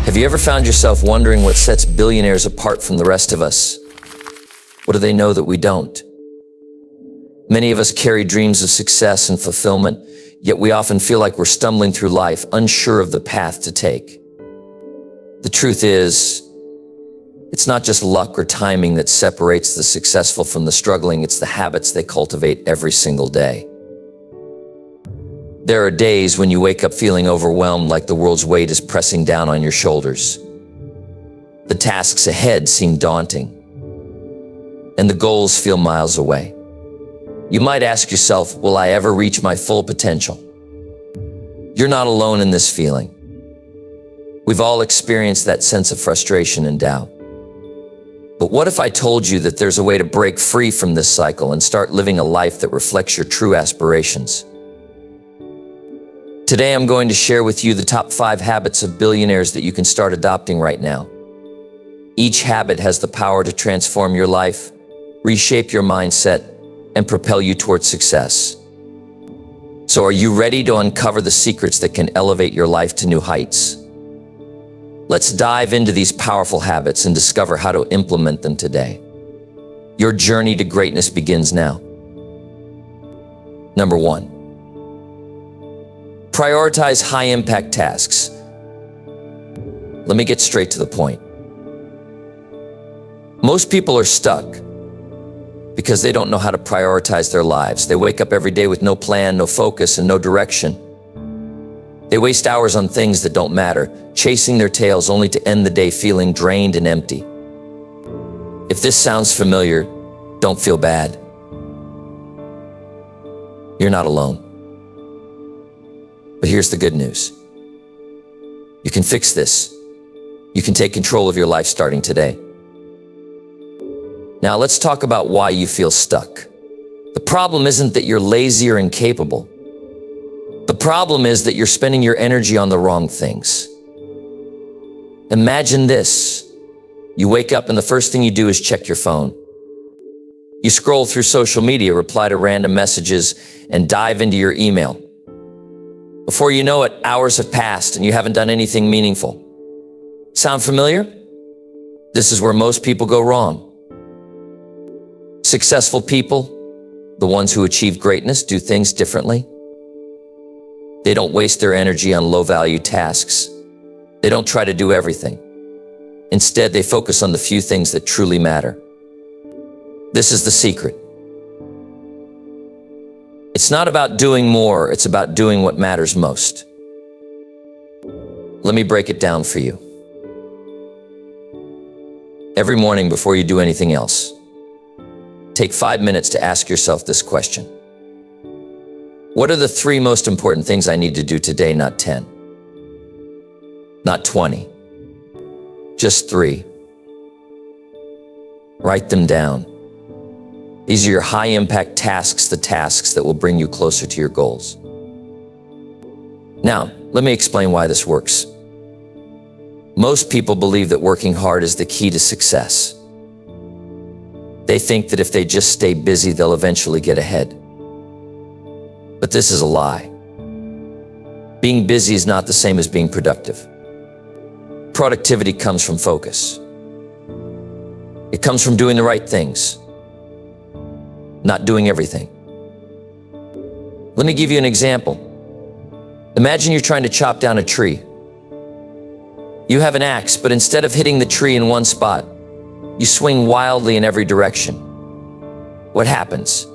Have you ever found yourself wondering what sets billionaires apart from the rest of us? What do they know that we don't? Many of us carry dreams of success and fulfillment, yet we often feel like we're stumbling through life, unsure of the path to take. The truth is, it's not just luck or timing that separates the successful from the struggling, it's the habits they cultivate every single day. There are days when you wake up feeling overwhelmed, like the world's weight is pressing down on your shoulders. The tasks ahead seem daunting, and the goals feel miles away. You might ask yourself, will I ever reach my full potential? You're not alone in this feeling. We've all experienced that sense of frustration and doubt. But what if I told you that there's a way to break free from this cycle and start living a life that reflects your true aspirations? Today, I'm going to share with you the top 5 habits of billionaires that you can start adopting right now. Each habit has the power to transform your life, reshape your mindset, and propel you towards success. So are you ready to uncover the secrets that can elevate your life to new heights? Let's dive into these powerful habits and discover how to implement them today. Your journey to greatness begins now. Number 1. Prioritize high-impact tasks. Let me get straight to the point. Most people are stuck because they don't know how to prioritize their lives. They wake up every day with no plan, no focus, and no direction. They waste hours on things that don't matter, chasing their tails only to end the day feeling drained and empty. If this sounds familiar, don't feel bad. You're not alone. But here's the good news. You can fix this. You can take control of your life starting today. Now let's talk about why you feel stuck. The problem isn't that you're lazy or incapable. The problem is that you're spending your energy on the wrong things. Imagine this. You wake up and the first thing you do is check your phone. You scroll through social media, reply to random messages, and dive into your email. Before you know it, hours have passed and you haven't done anything meaningful. Sound familiar? This is where most people go wrong. Successful people, the ones who achieve greatness, do things differently. They don't waste their energy on low-value tasks. They don't try to do everything. Instead, they focus on the few things that truly matter. This is the secret. It's not about doing more, it's about doing what matters most. Let me break it down for you. Every morning before you do anything else, take 5 minutes to ask yourself this question. What are the 3 most important things I need to do today, not 10? Not 20. Just 3. Write them down. These are your high-impact tasks, the tasks that will bring you closer to your goals. Now, let me explain why this works. Most people believe that working hard is the key to success. They think that if they just stay busy, they'll eventually get ahead. But this is a lie. Being busy is not the same as being productive. Productivity comes from focus. It comes from doing the right things, not doing everything. Let me give you an example. Imagine you're trying to chop down a tree. You have an axe, but instead of hitting the tree in one spot, you swing wildly in every direction. What happens?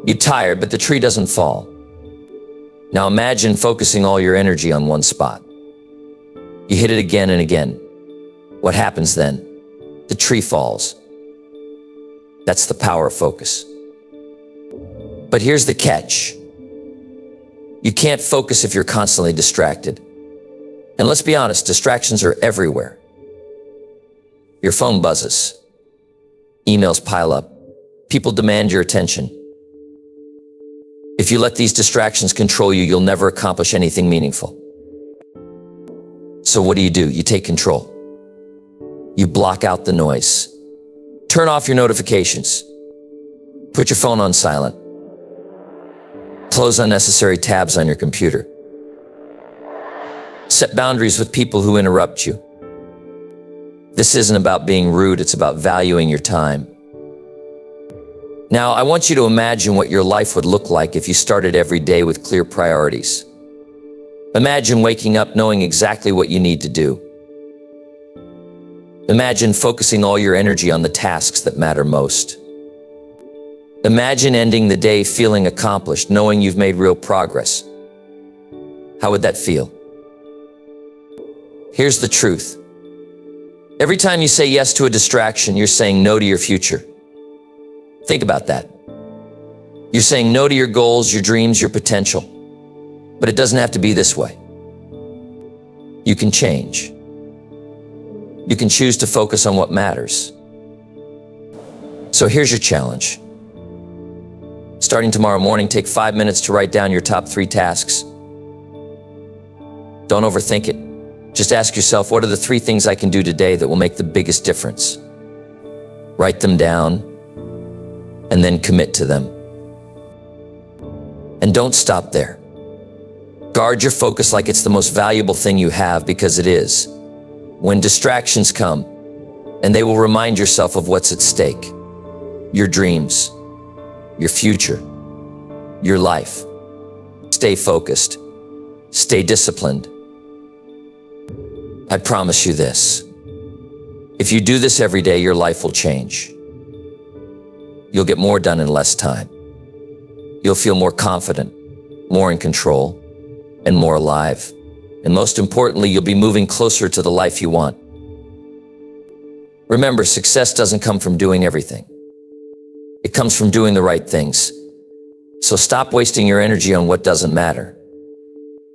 You're tired, but the tree doesn't fall. Now imagine focusing all your energy on one spot. You hit it again and again. What happens then? The tree falls. That's the power of focus. But here's the catch. You can't focus if you're constantly distracted. And let's be honest, distractions are everywhere. Your phone buzzes. Emails pile up. People demand your attention. If you let these distractions control you, you'll never accomplish anything meaningful. So what do? You take control. You block out the noise. Turn off your notifications. Put your phone on silent. Close unnecessary tabs on your computer. Set boundaries with people who interrupt you. This isn't about being rude, it's about valuing your time. Now, I want you to imagine what your life would look like if you started every day with clear priorities. Imagine waking up knowing exactly what you need to do. Imagine focusing all your energy on the tasks that matter most. Imagine ending the day feeling accomplished, knowing you've made real progress. How would that feel? Here's the truth. Every time you say yes to a distraction, you're saying no to your future. Think about that. You're saying no to your goals, your dreams, your potential. But it doesn't have to be this way. You can change. You can choose to focus on what matters. So here's your challenge. Starting tomorrow morning, take 5 minutes to write down your top 3 tasks. Don't overthink it. Just ask yourself, what are the 3 things I can do today that will make the biggest difference? Write them down and then commit to them. And don't stop there. Guard your focus like it's the most valuable thing you have, because it is. When distractions come, and they will remind yourself of what's at stake, your dreams, your future, your life. Stay focused. Stay disciplined. I promise you this. If you do this every day, your life will change. You'll get more done in less time. You'll feel more confident, more in control, and more alive. And most importantly, you'll be moving closer to the life you want. Remember, success doesn't come from doing everything. It comes from doing the right things. So stop wasting your energy on what doesn't matter.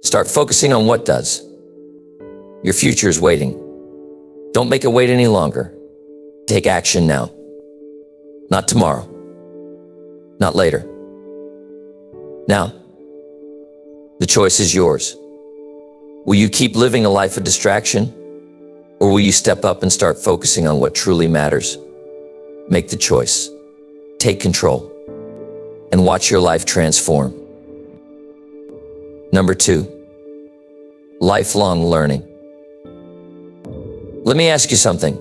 Start focusing on what does. Your future is waiting. Don't make it wait any longer. Take action now. Not tomorrow. Not later. Now, the choice is yours. Will you keep living a life of distraction? Or will you step up and start focusing on what truly matters? Make the choice. Take control. And watch your life transform. Number 2, lifelong learning. Let me ask you something.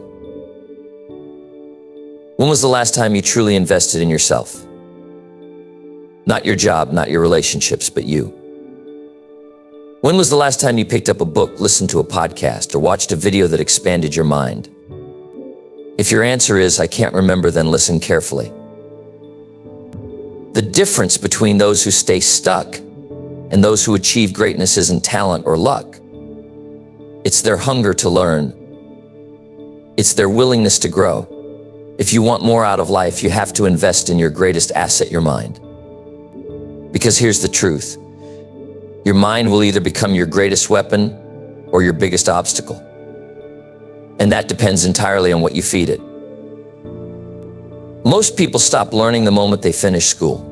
When was the last time you truly invested in yourself? Not your job, not your relationships, but you. When was the last time you picked up a book, listened to a podcast, or watched a video that expanded your mind? If your answer is, I can't remember, then listen carefully. The difference between those who stay stuck and those who achieve greatness isn't talent or luck. It's their hunger to learn. It's their willingness to grow. If you want more out of life, you have to invest in your greatest asset, your mind. Because here's the truth. Your mind will either become your greatest weapon or your biggest obstacle. And that depends entirely on what you feed it. Most people stop learning the moment they finish school.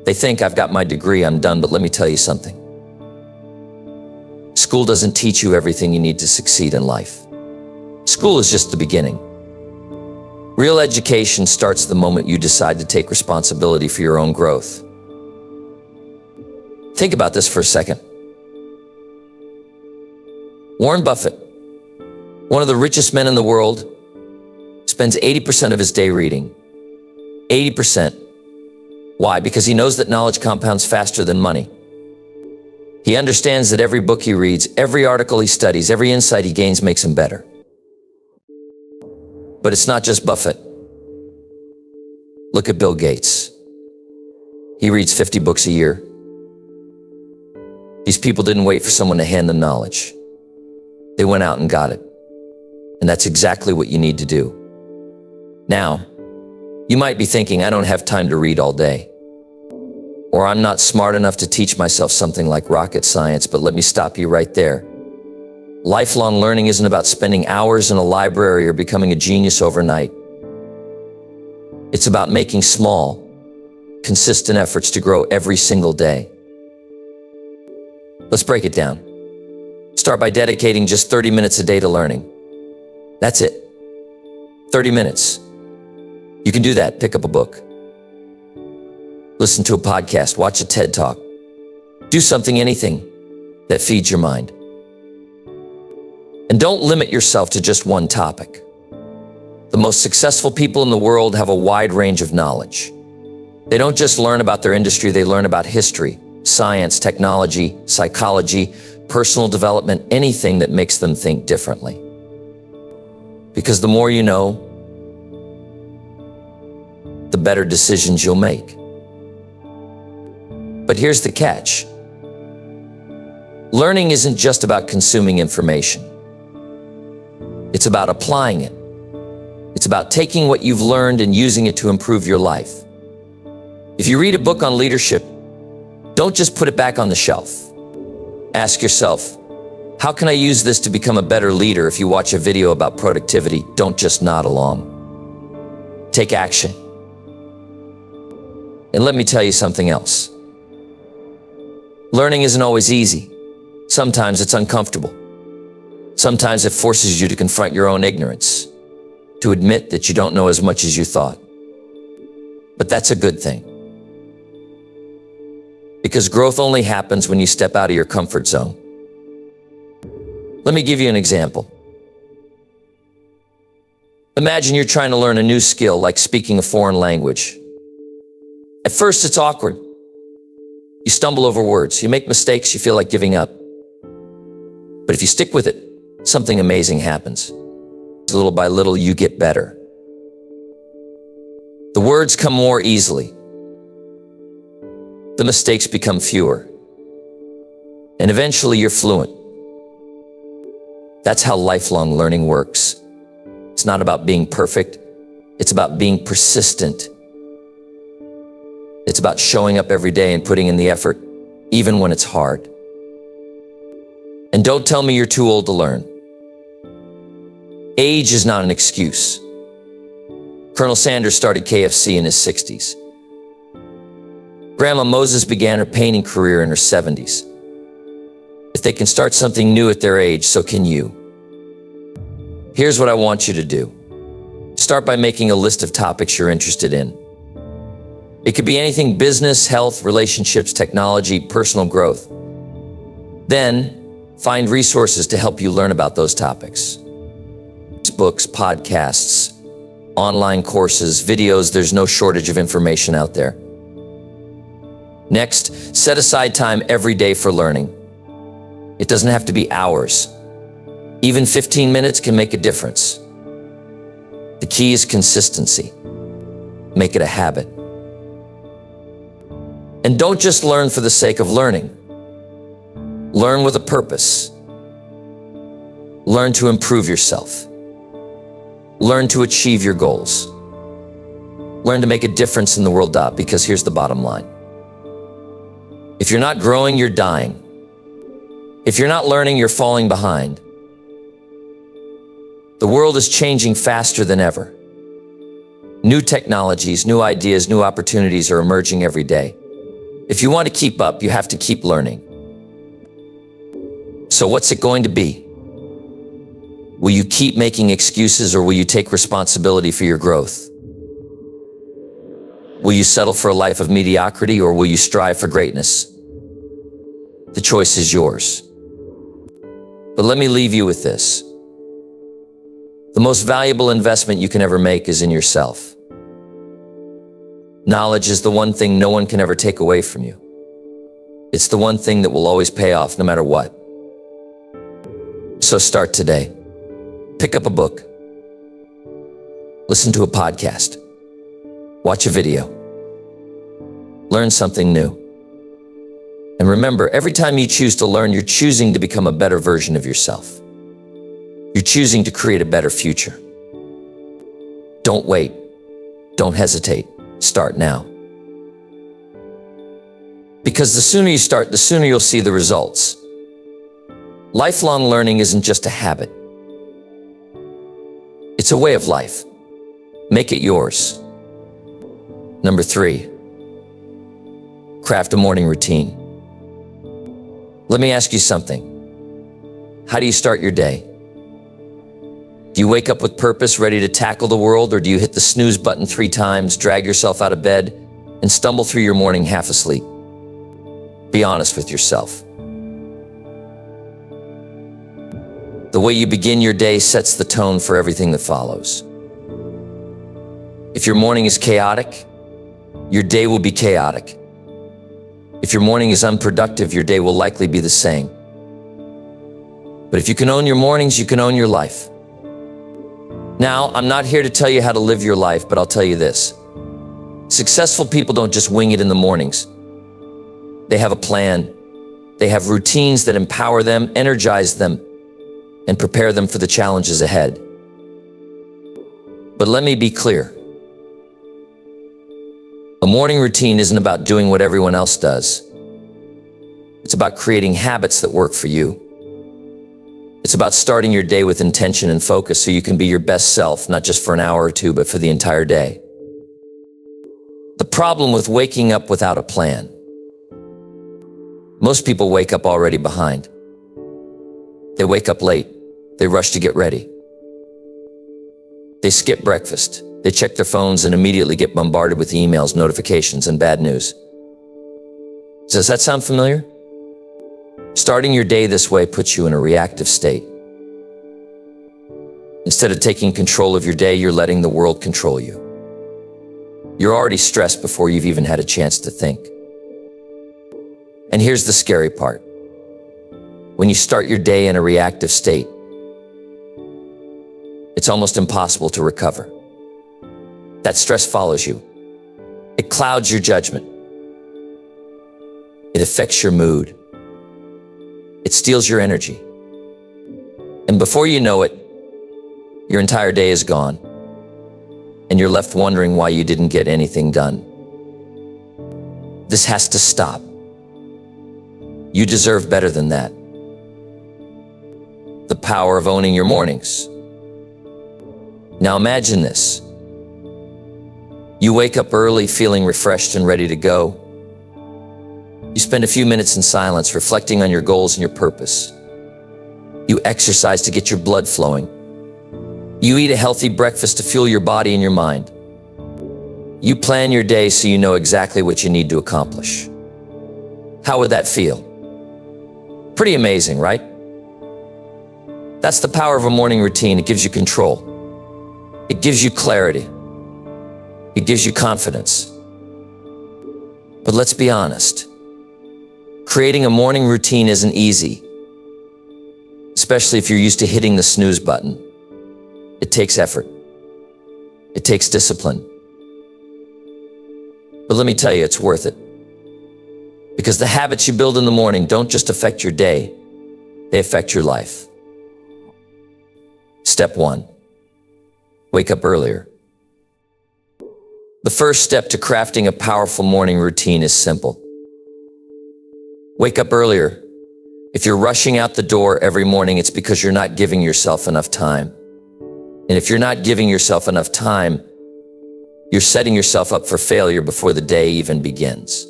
They think, I've got my degree, I'm done, but let me tell you something. School doesn't teach you everything you need to succeed in life. School is just the beginning. Real education starts the moment you decide to take responsibility for your own growth. Think about this for a second. Warren Buffett, one of the richest men in the world, spends 80% of his day reading. 80%. Why? Because he knows that knowledge compounds faster than money. He understands that every book he reads, every article he studies, every insight he gains makes him better. But it's not just Buffett. Look at Bill Gates. He reads 50 books a year. These people didn't wait for someone to hand them knowledge. They went out and got it. And that's exactly what you need to do. Now, you might be thinking, I don't have time to read all day. Or I'm not smart enough to teach myself something like rocket science, but let me stop you right there. Lifelong learning isn't about spending hours in a library or becoming a genius overnight. It's about making small, consistent efforts to grow every single day. Let's break it down. Start by dedicating just 30 minutes a day to learning. That's it. 30 minutes. You can do that. Pick up a book. Listen to a podcast. Watch a TED Talk. Do something, anything. that feeds your mind. And don't limit yourself to just one topic. The most successful people in the world have a wide range of knowledge. They don't just learn about their industry, they learn about history, science, technology, psychology, personal development, anything that makes them think differently. Because the more you know, the better decisions you'll make. But here's the catch. Learning isn't just about consuming information. It's about applying it. It's about taking what you've learned and using it to improve your life. If you read a book on leadership, don't just put it back on the shelf. Ask yourself, how can I use this to become a better leader? If you watch a video about productivity, don't just nod along. Take action. And let me tell you something else. Learning isn't always easy. Sometimes it's uncomfortable. Sometimes it forces you to confront your own ignorance, to admit that you don't know as much as you thought. But that's a good thing. Because growth only happens when you step out of your comfort zone. Let me give you an example. Imagine you're trying to learn a new skill like speaking a foreign language. At first, it's awkward. You stumble over words, you make mistakes, you feel like giving up. But if you stick with it, something amazing happens. Little by little, you get better. The words come more easily. The mistakes become fewer. And eventually, you're fluent. That's how lifelong learning works. It's not about being perfect. It's about being persistent. It's about showing up every day and putting in the effort, even when it's hard. And don't tell me you're too old to learn. Age is not an excuse. Colonel Sanders started KFC in his 60s. Grandma Moses began her painting career in her 70s. If they can start something new at their age, so can you. Here's what I want you to do. Start by making a list of topics you're interested in. It could be anything: business, health, relationships, technology, personal growth. Then, find resources to help you learn about those topics. Books, podcasts, online courses, videos. There's no shortage of information out there. Next, set aside time every day for learning. It doesn't have to be hours. Even 15 minutes can make a difference. The key is consistency. Make it a habit. And don't just learn for the sake of learning. Learn with a purpose. Learn to improve yourself. Learn to achieve your goals. Learn to make a difference in the world, because here's the bottom line. If you're not growing, you're dying. If you're not learning, you're falling behind. The world is changing faster than ever. New technologies, new ideas, new opportunities are emerging every day. If you want to keep up, you have to keep learning. So what's it going to be? Will you keep making excuses, or will you take responsibility for your growth? Will you settle for a life of mediocrity, or will you strive for greatness? The choice is yours. But let me leave you with this. The most valuable investment you can ever make is in yourself. Knowledge is the one thing no one can ever take away from you. It's the one thing that will always pay off no matter what. So start today. Pick up a book. Listen to a podcast. Watch a video. Learn something new. And remember, every time you choose to learn, you're choosing to become a better version of yourself. You're choosing to create a better future. Don't wait. Don't hesitate. Start now. Because the sooner you start, the sooner you'll see the results. Lifelong learning isn't just a habit. It's a way of life. Make it yours. Number 3, craft a morning routine. Let me ask you something. How do you start your day? Do you wake up with purpose, ready to tackle the world, or do you hit the snooze button 3 times, drag yourself out of bed, and stumble through your morning half asleep? Be honest with yourself. The way you begin your day sets the tone for everything that follows. If your morning is chaotic, your day will be chaotic. If your morning is unproductive, your day will likely be the same. But if you can own your mornings, you can own your life. Now, I'm not here to tell you how to live your life, but I'll tell you this. Successful people don't just wing it in the mornings. They have a plan. They have routines that empower them, energize them, and prepare them for the challenges ahead. But let me be clear. A morning routine isn't about doing what everyone else does. It's about creating habits that work for you. It's about starting your day with intention and focus so you can be your best self, not just for an hour or two, but for the entire day. The problem with waking up without a plan. Most people wake up already behind. They wake up late. They rush to get ready. They skip breakfast. They check their phones and immediately get bombarded with emails, notifications, and bad news. Does that sound familiar? Starting your day this way puts you in a reactive state. Instead of taking control of your day, you're letting the world control you. You're already stressed before you've even had a chance to think. And here's the scary part. When you start your day in a reactive state, it's almost impossible to recover. That stress follows you. It clouds your judgment. It affects your mood. It steals your energy. And before you know it, your entire day is gone, and you're left wondering why you didn't get anything done. This has to stop. You deserve better than that. The power of owning your mornings. Now imagine this. You wake up early feeling refreshed and ready to go. You spend a few minutes in silence reflecting on your goals and your purpose. You exercise to get your blood flowing. You eat a healthy breakfast to fuel your body and your mind. You plan your day so you know exactly what you need to accomplish. How would that feel? Pretty amazing, right? That's the power of a morning routine. It gives you control. It gives you clarity. It gives you confidence. But let's be honest. Creating a morning routine isn't easy, especially if you're used to hitting the snooze button. It takes effort. It takes discipline. But let me tell you, it's worth it. Because the habits you build in the morning don't just affect your day, they affect your life. Step 1, wake up earlier. The first step to crafting a powerful morning routine is simple. Wake up earlier. If you're rushing out the door every morning, it's because you're not giving yourself enough time. And if you're not giving yourself enough time, you're setting yourself up for failure before the day even begins.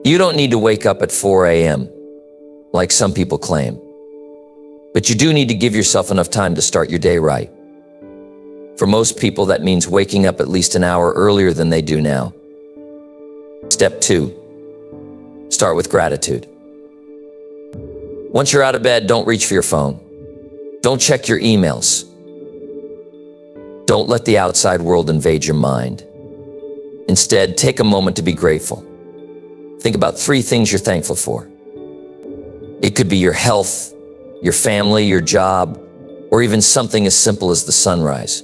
You don't need to wake up at 4 a.m., like some people claim. But you do need to give yourself enough time to start your day right. For most people, that means waking up at least an hour earlier than they do now. Step 2, start with gratitude. Once you're out of bed, don't reach for your phone. Don't check your emails. Don't let the outside world invade your mind. Instead, take a moment to be grateful. Think about 3 things you're thankful for. It could be your health, your family, your job, or even something as simple as the sunrise.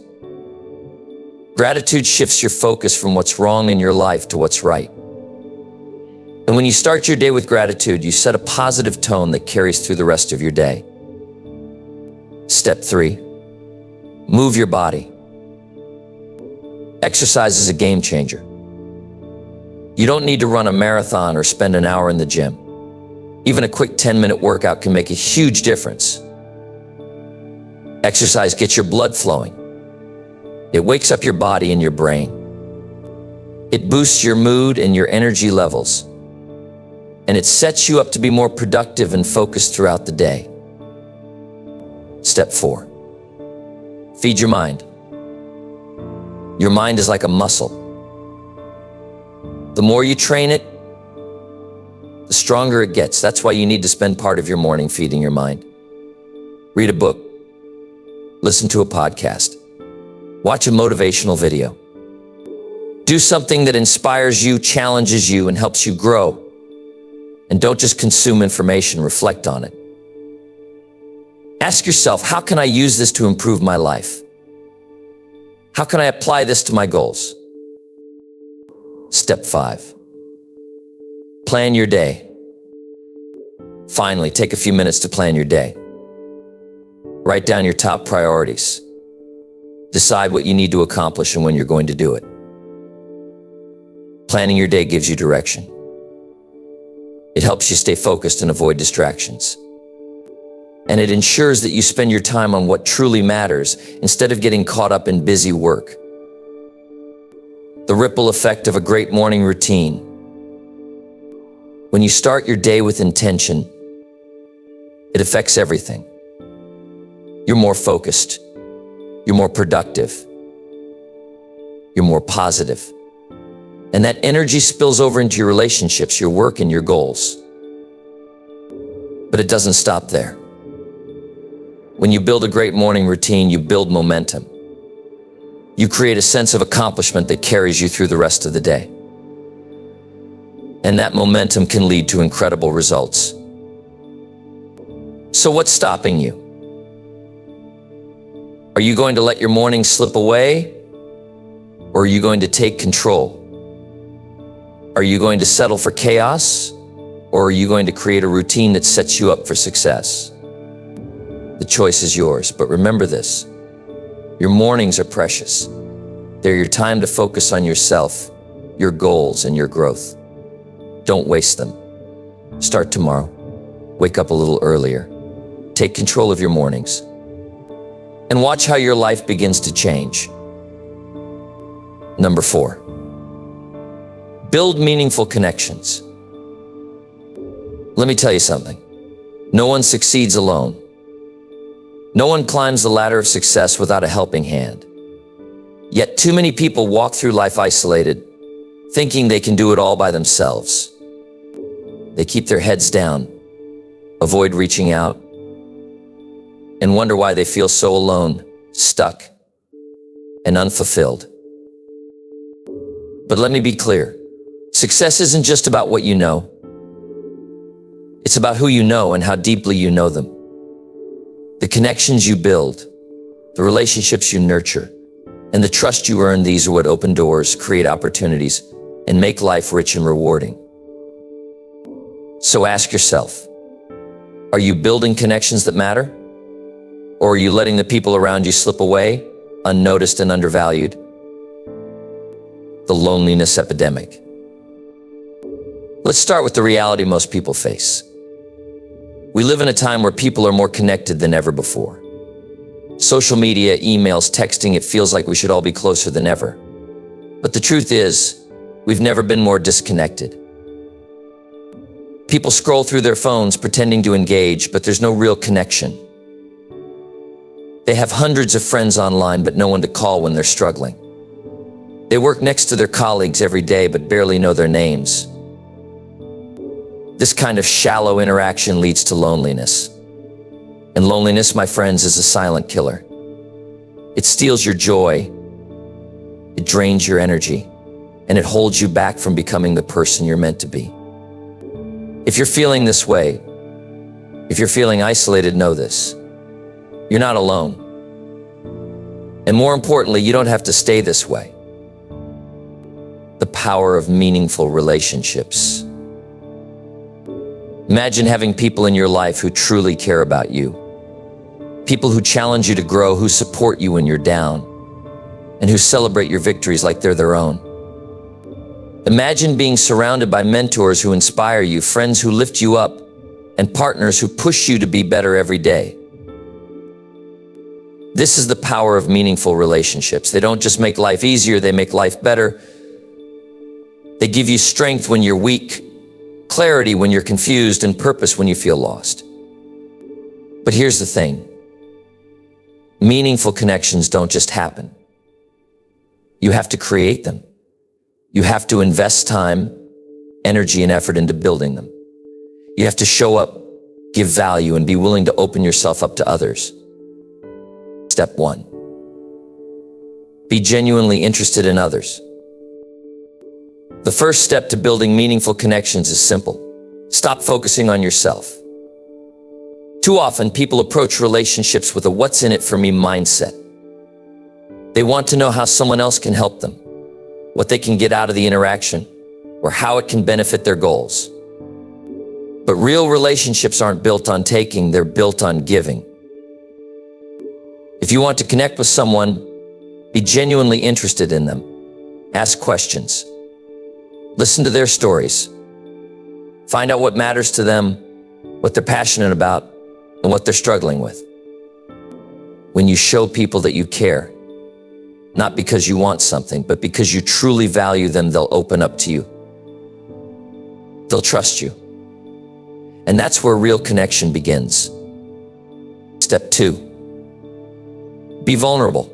Gratitude shifts your focus from what's wrong in your life to what's right. And when you start your day with gratitude, you set a positive tone that carries through the rest of your day. Step 3, move your body. Exercise is a game changer. You don't need to run a marathon or spend an hour in the gym. Even a quick 10-minute workout can make a huge difference. Exercise gets your blood flowing. It wakes up your body and your brain. It boosts your mood and your energy levels. And it sets you up to be more productive and focused throughout the day. Step 4, feed your mind. Your mind is like a muscle. The more you train it, the stronger it gets. That's why you need to spend part of your morning feeding your mind. Read a book, listen to a podcast, watch a motivational video. Do something that inspires you, challenges you, and helps you grow. And don't just consume information, reflect on it. Ask yourself, how can I use this to improve my life? How can I apply this to my goals? Step 5. Plan your day. Finally, take a few minutes to plan your day. Write down your top priorities. Decide what you need to accomplish and when you're going to do it. Planning your day gives you direction. It helps you stay focused and avoid distractions. And it ensures that you spend your time on what truly matters instead of getting caught up in busy work. The ripple effect of a great morning routine. When you start your day with intention, it affects everything. You're more focused. You're more productive. You're more positive. And that energy spills over into your relationships, your work, and your goals. But it doesn't stop there. When you build a great morning routine, you build momentum. You create a sense of accomplishment that carries you through the rest of the day. And that momentum can lead to incredible results. So what's stopping you? Are you going to let your morning slip away? Or are you going to take control? Are you going to settle for chaos? Or are you going to create a routine that sets you up for success? The choice is yours, but remember this. Your mornings are precious. They're your time to focus on yourself, your goals, and your growth. Don't waste them. Start tomorrow. Wake up a little earlier. Take control of your mornings. And watch how your life begins to change. Number 4. Build meaningful connections. Let me tell you something. No one succeeds alone. No one climbs the ladder of success without a helping hand. Yet too many people walk through life isolated, thinking they can do it all by themselves. They keep their heads down, avoid reaching out, and wonder why they feel so alone, stuck, and unfulfilled. But let me be clear. Success isn't just about what you know. It's about who you know and how deeply you know them. The connections you build, the relationships you nurture, and the trust you earn, these are what open doors, create opportunities, and make life rich and rewarding. So ask yourself, are you building connections that matter? Or are you letting the people around you slip away, unnoticed and undervalued? The loneliness epidemic. Let's start with the reality most people face. We live in a time where people are more connected than ever before. Social media, emails, texting, it feels like we should all be closer than ever. But the truth is, we've never been more disconnected. People scroll through their phones pretending to engage, but there's no real connection. They have hundreds of friends online, but no one to call when they're struggling. They work next to their colleagues every day, but barely know their names. This kind of shallow interaction leads to loneliness. And loneliness, my friends, is a silent killer. It steals your joy, it drains your energy, and it holds you back from becoming the person you're meant to be. If you're feeling this way, if you're feeling isolated, know this. You're not alone. And more importantly, you don't have to stay this way. The power of meaningful relationships. Imagine having people in your life who truly care about you. People who challenge you to grow, who support you when you're down, and who celebrate your victories like they're their own. Imagine being surrounded by mentors who inspire you, friends who lift you up, and partners who push you to be better every day. This is the power of meaningful relationships. They don't just make life easier, they make life better. They give you strength when you're weak, clarity when you're confused, and purpose when you feel lost. But here's the thing. Meaningful connections don't just happen. You have to create them. You have to invest time, energy, and effort into building them. You have to show up, give value, and be willing to open yourself up to others. Step 1. Be genuinely interested in others. The first step to building meaningful connections is simple. Stop focusing on yourself. Too often, people approach relationships with a "what's in it for me" mindset. They want to know how someone else can help them, what they can get out of the interaction, or how it can benefit their goals. But real relationships aren't built on taking, they're built on giving. If you want to connect with someone, be genuinely interested in them. Ask questions. Listen to their stories. Find out what matters to them, what they're passionate about, and what they're struggling with. When you show people that you care, not because you want something, but because you truly value them, they'll open up to you. They'll trust you. And that's where real connection begins. Step 2. Be vulnerable.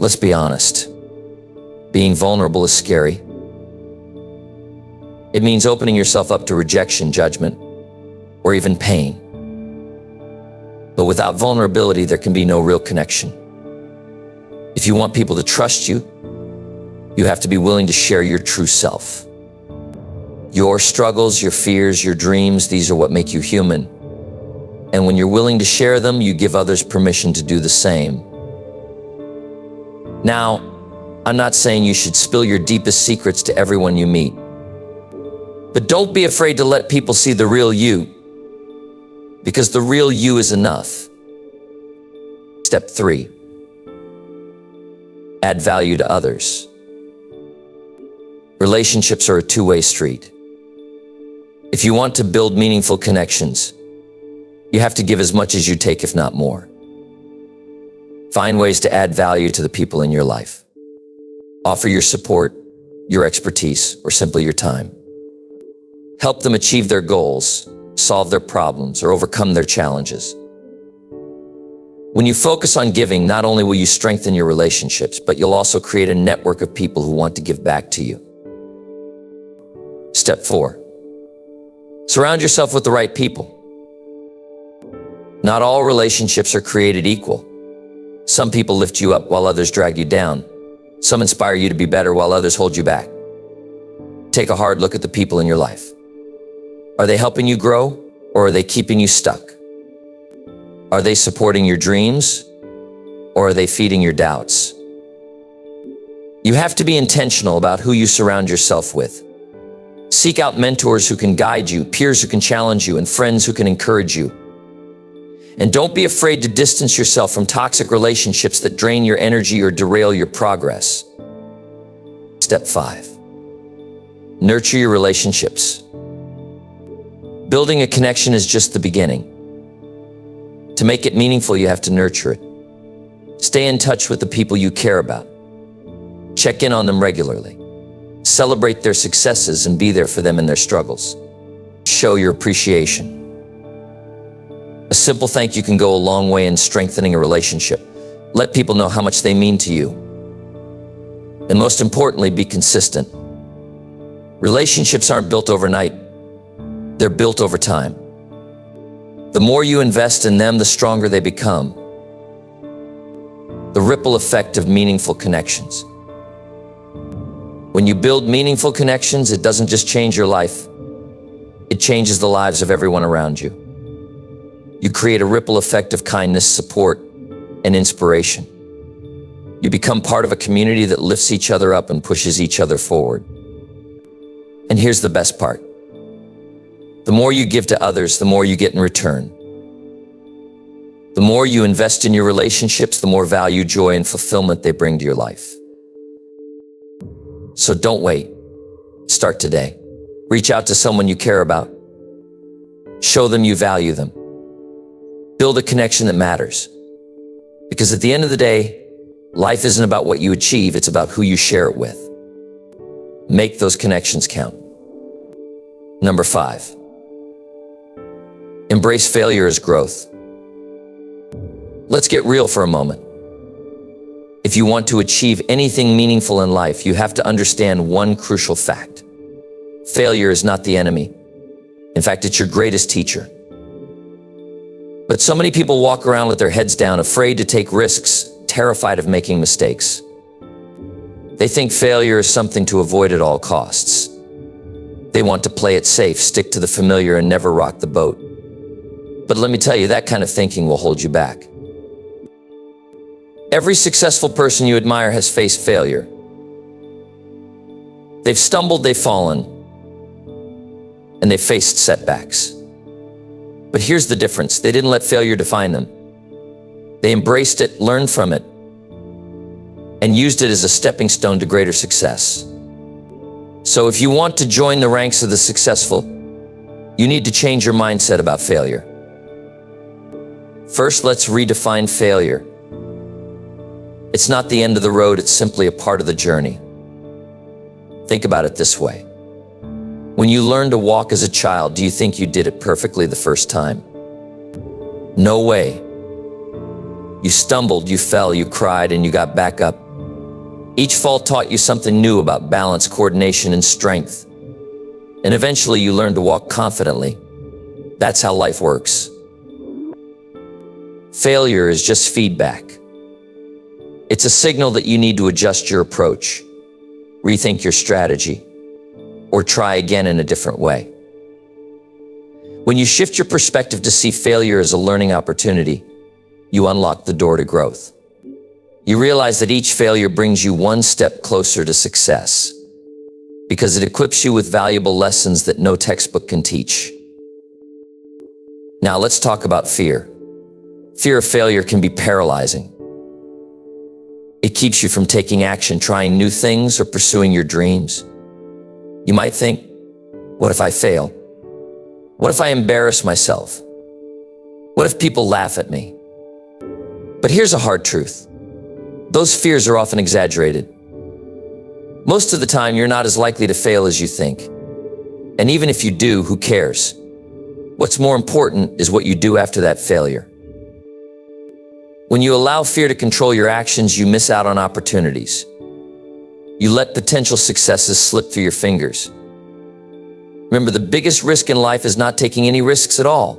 Let's be honest. Being vulnerable is scary. It means opening yourself up to rejection, judgment, or even pain. But without vulnerability, there can be no real connection. If you want people to trust you, you have to be willing to share your true self. Your struggles, your fears, your dreams, these are what make you human. And when you're willing to share them, you give others permission to do the same. Now, I'm not saying you should spill your deepest secrets to everyone you meet. But don't be afraid to let people see the real you, because the real you is enough. Step 3. Add value to others. Relationships are a two-way street. If you want to build meaningful connections, you have to give as much as you take, if not more. Find ways to add value to the people in your life. Offer your support, your expertise, or simply your time. Help them achieve their goals, solve their problems, or overcome their challenges. When you focus on giving, not only will you strengthen your relationships, but you'll also create a network of people who want to give back to you. Step 4. Surround yourself with the right people. Not all relationships are created equal. Some people lift you up while others drag you down. Some inspire you to be better while others hold you back. Take a hard look at the people in your life. Are they helping you grow, or are they keeping you stuck? Are they supporting your dreams, or are they feeding your doubts? You have to be intentional about who you surround yourself with. Seek out mentors who can guide you, peers who can challenge you, and friends who can encourage you. And don't be afraid to distance yourself from toxic relationships that drain your energy or derail your progress. Step 5. Nurture your relationships. Building a connection is just the beginning. To make it meaningful, you have to nurture it. Stay in touch with the people you care about. Check in on them regularly. Celebrate their successes and be there for them in their struggles. Show your appreciation. A simple thank you can go a long way in strengthening a relationship. Let people know how much they mean to you. And most importantly, be consistent. Relationships aren't built overnight. They're built over time. The more you invest in them, the stronger they become. The ripple effect of meaningful connections. When you build meaningful connections, it doesn't just change your life. It changes the lives of everyone around you. You create a ripple effect of kindness, support, and inspiration. You become part of a community that lifts each other up and pushes each other forward. And here's the best part. The more you give to others, the more you get in return. The more you invest in your relationships, the more value, joy, and fulfillment they bring to your life. So don't wait. Start today. Reach out to someone you care about. Show them you value them. Build a connection that matters. Because at the end of the day, life isn't about what you achieve, it's about who you share it with. Make those connections count. Number 5. Embrace failure as growth. Let's get real for a moment. If you want to achieve anything meaningful in life, you have to understand one crucial fact. Failure is not the enemy. In fact, it's your greatest teacher. But so many people walk around with their heads down, afraid to take risks, terrified of making mistakes. They think failure is something to avoid at all costs. They want to play it safe, stick to the familiar, and never rock the boat. But let me tell you, that kind of thinking will hold you back. Every successful person you admire has faced failure. They've stumbled, they've fallen, and they've faced setbacks. But here's the difference. They didn't let failure define them. They embraced it, learned from it, and used it as a stepping stone to greater success. So if you want to join the ranks of the successful, you need to change your mindset about failure. First, let's redefine failure. It's not the end of the road, it's simply a part of the journey. Think about it this way. When you learned to walk as a child, do you think you did it perfectly the first time? No way. You stumbled, you fell, you cried, and you got back up. Each fall taught you something new about balance, coordination, and strength. And eventually you learned to walk confidently. That's how life works. Failure is just feedback. It's a signal that you need to adjust your approach, rethink your strategy, or try again in a different way. When you shift your perspective to see failure as a learning opportunity, you unlock the door to growth. You realize that each failure brings you one step closer to success because it equips you with valuable lessons that no textbook can teach. Now let's talk about fear. Fear of failure can be paralyzing. It keeps you from taking action, trying new things, or pursuing your dreams. You might think, what if I fail? What if I embarrass myself? What if people laugh at me? But here's a hard truth. Those fears are often exaggerated. Most of the time, you're not as likely to fail as you think. And even if you do, who cares? What's more important is what you do after that failure. When you allow fear to control your actions, you miss out on opportunities. You let potential successes slip through your fingers. Remember, the biggest risk in life is not taking any risks at all.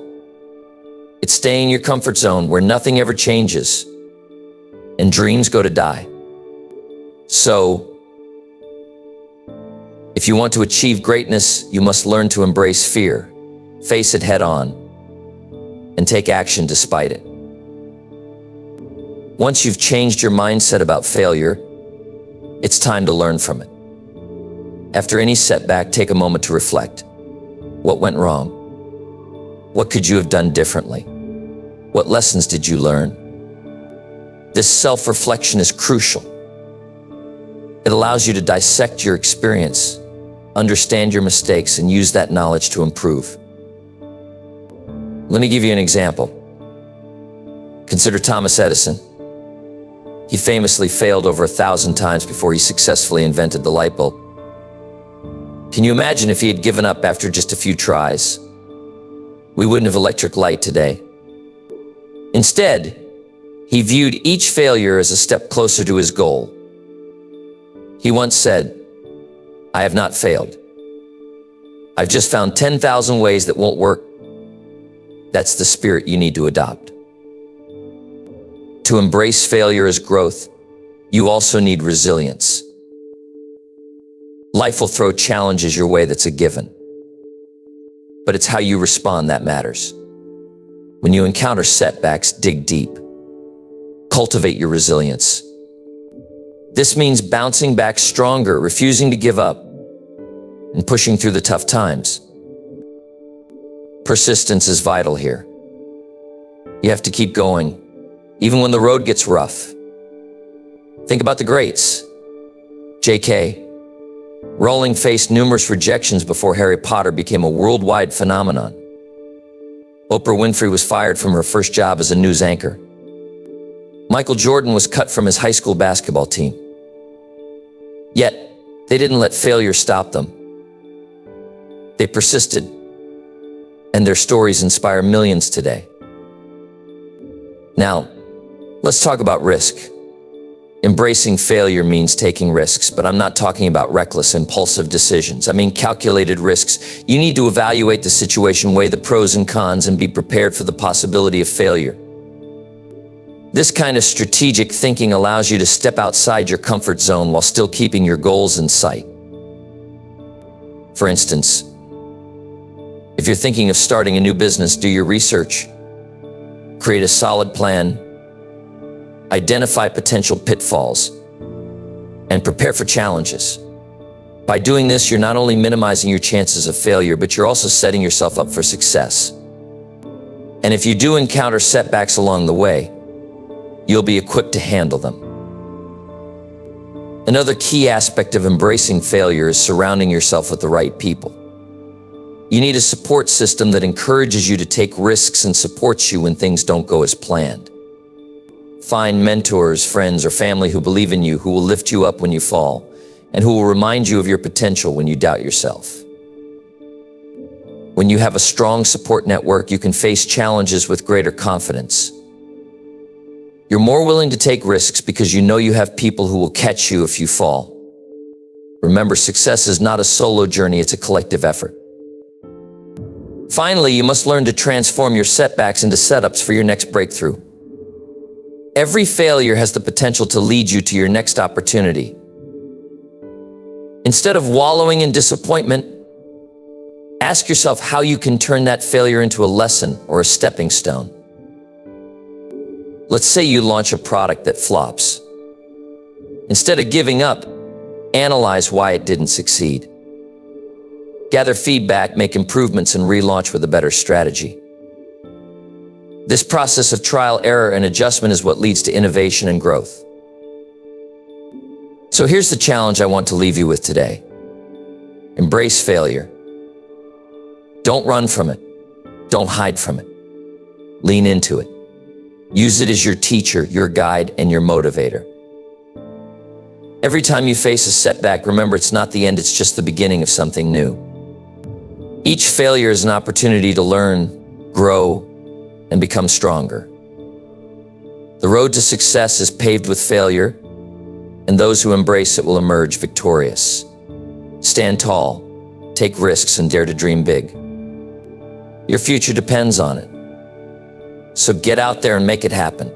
It's staying in your comfort zone where nothing ever changes and dreams go to die. So, if you want to achieve greatness, you must learn to embrace fear, face it head on, and take action despite it. Once you've changed your mindset about failure, it's time to learn from it. After any setback, take a moment to reflect. What went wrong? What could you have done differently? What lessons did you learn? This self-reflection is crucial. It allows you to dissect your experience, understand your mistakes, and use that knowledge to improve. Let me give you an example. Consider Thomas Edison. He famously failed over 1,000 times before he successfully invented the light bulb. Can you imagine if he had given up after just a few tries? We wouldn't have electric light today. Instead, he viewed each failure as a step closer to his goal. He once said, "I have not failed. I've just found 10,000 ways that won't work." That's the spirit you need to adopt. To embrace failure as growth, you also need resilience. Life will throw challenges your way, that's a given. But it's how you respond that matters. When you encounter setbacks, dig deep. Cultivate your resilience. This means bouncing back stronger, refusing to give up, and pushing through the tough times. Persistence is vital here. You have to keep going, even when the road gets rough. Think about the greats. J.K. Rowling faced numerous rejections before Harry Potter became a worldwide phenomenon. Oprah Winfrey was fired from her first job as a news anchor. Michael Jordan was cut from his high school basketball team. Yet, they didn't let failure stop them. They persisted, and their stories inspire millions today. Now, let's talk about risk. Embracing failure means taking risks, but I'm not talking about reckless, impulsive decisions. I mean calculated risks. You need to evaluate the situation, weigh the pros and cons, and be prepared for the possibility of failure. This kind of strategic thinking allows you to step outside your comfort zone while still keeping your goals in sight. For instance, if you're thinking of starting a new business, do your research. Create a solid plan, identify potential pitfalls, and prepare for challenges. By doing this, you're not only minimizing your chances of failure, but you're also setting yourself up for success. And if you do encounter setbacks along the way, you'll be equipped to handle them. Another key aspect of embracing failure is surrounding yourself with the right people. You need a support system that encourages you to take risks and supports you when things don't go as planned. Find mentors, friends, or family who believe in you, who will lift you up when you fall, and who will remind you of your potential when you doubt yourself. When you have a strong support network, you can face challenges with greater confidence. You're more willing to take risks because you know you have people who will catch you if you fall. Remember, success is not a solo journey, it's a collective effort. Finally, you must learn to transform your setbacks into setups for your next breakthrough. Every failure has the potential to lead you to your next opportunity. Instead of wallowing in disappointment, ask yourself how you can turn that failure into a lesson or a stepping stone. Let's say you launch a product that flops. Instead of giving up, analyze why it didn't succeed. Gather feedback, make improvements, and relaunch with a better strategy. This process of trial, error, and adjustment is what leads to innovation and growth. So here's the challenge I want to leave you with today. Embrace failure. Don't run from it. Don't hide from it. Lean into it. Use it as your teacher, your guide, and your motivator. Every time you face a setback, remember it's not the end, it's just the beginning of something new. Each failure is an opportunity to learn, grow, and become stronger. The road to success is paved with failure, and those who embrace it will emerge victorious. Stand tall, take risks, and dare to dream big. Your future depends on it. So get out there and make it happen.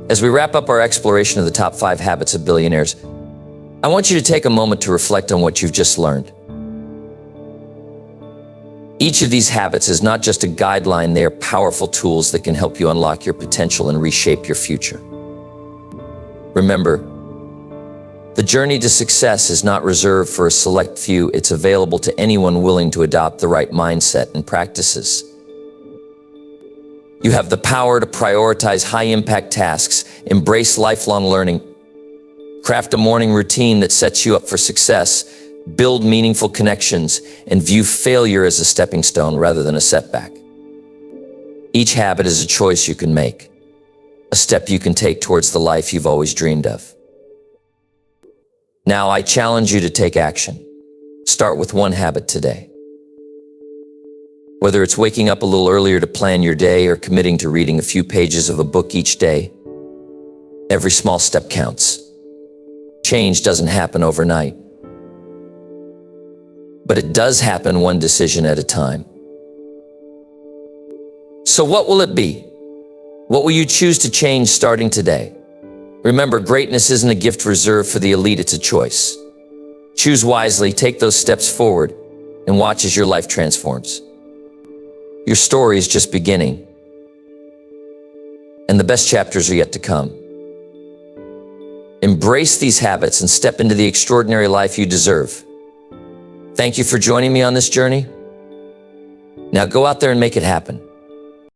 As we wrap up our exploration of the top 5 habits of billionaires, I want you to take a moment to reflect on what you've just learned. Each of these habits is not just a guideline, they are powerful tools that can help you unlock your potential and reshape your future. Remember, the journey to success is not reserved for a select few, it's available to anyone willing to adopt the right mindset and practices. You have the power to prioritize high-impact tasks, embrace lifelong learning, craft a morning routine that sets you up for success, build meaningful connections, and view failure as a stepping stone rather than a setback. Each habit is a choice you can make, a step you can take towards the life you've always dreamed of. Now, I challenge you to take action. Start with one habit today. Whether it's waking up a little earlier to plan your day or committing to reading a few pages of a book each day, every small step counts. Change doesn't happen overnight, but it does happen one decision at a time. So what will it be? What will you choose to change starting today? Remember, greatness isn't a gift reserved for the elite, it's a choice. Choose wisely, take those steps forward, and watch as your life transforms. Your story is just beginning, and the best chapters are yet to come. Embrace these habits and step into the extraordinary life you deserve. Thank you for joining me on this journey. Now go out there and make it happen.